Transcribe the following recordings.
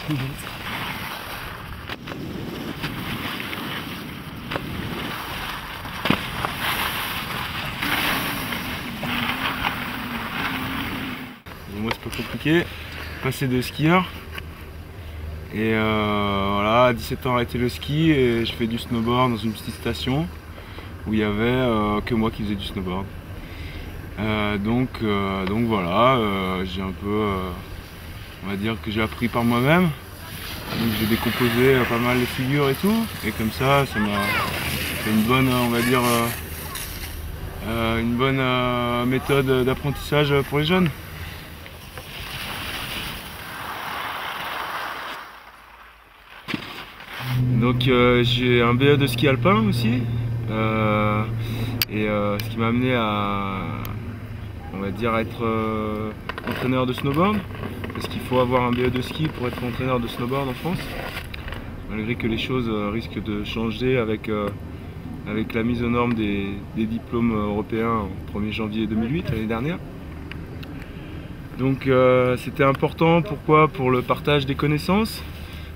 Moi c'est pas compliqué, passer de skieur. Et voilà, à 17 ans arrêté le ski et je fais du snowboard dans une petite station où il y avait que moi qui faisais du snowboard. Donc voilà, j'ai un peu, on va dire que j'ai appris par moi-même. Donc j'ai décomposé pas mal les figures et tout, et comme ça m'a fait une bonne, on va dire, une bonne méthode d'apprentissage pour les jeunes. Donc j'ai un BE de ski alpin aussi, ce qui m'a amené à, on va dire, être entraîneur de snowboard, parce qu'il faut avoir un BE de ski pour être entraîneur de snowboard en France, malgré que les choses risquent de changer avec la mise aux normes des diplômes européens au 1er janvier 2008, l'année dernière. Donc c'était important, pourquoi? Pour le partage des connaissances,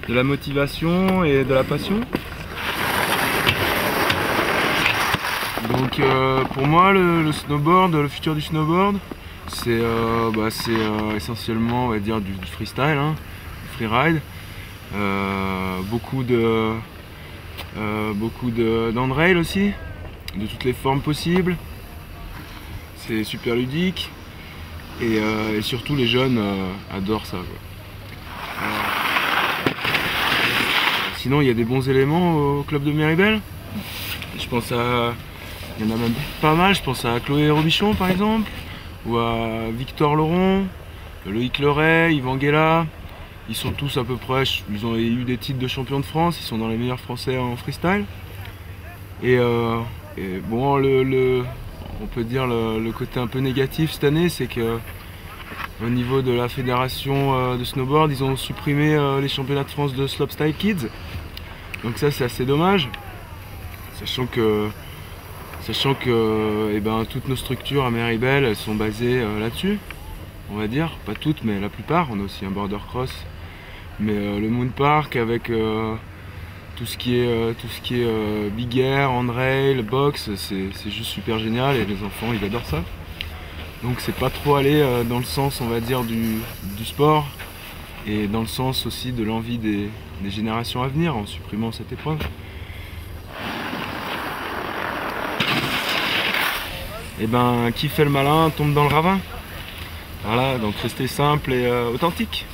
de la motivation et de la passion. Donc pour moi le snowboard, le futur du snowboard, c'est essentiellement, on va dire, du freestyle, hein, du freeride, beaucoup d'handrail aussi, de toutes les formes possibles. C'est super ludique et surtout les jeunes adorent ça, quoi. Sinon il y a des bons éléments au club de Méribel. Je pense à, il y en a même pas mal, je pense à Chloé Robichon par exemple, ou à Victor Laurent, Loïc Leray, Yvan Guella. Ils sont tous à peu près, ils ont eu des titres de champion de France, ils sont dans les meilleurs français en freestyle. Et bon, on peut dire le côté un peu négatif cette année, c'est que au niveau de la fédération de snowboard, ils ont supprimé les championnats de France de slopestyle kids. Donc ça c'est assez dommage, sachant que toutes nos structures à Méribel, elles sont basées là-dessus, on va dire, pas toutes mais la plupart. On a aussi un border cross, mais le Moon Park avec tout ce qui est big air, handrail, box, c'est juste super génial et les enfants ils adorent ça. Donc c'est pas trop aller dans le sens, on va dire, du sport, et dans le sens aussi de l'envie des générations à venir en supprimant cette épreuve. Et ben, qui fait le malin tombe dans le ravin. Voilà, donc restez simple et authentique.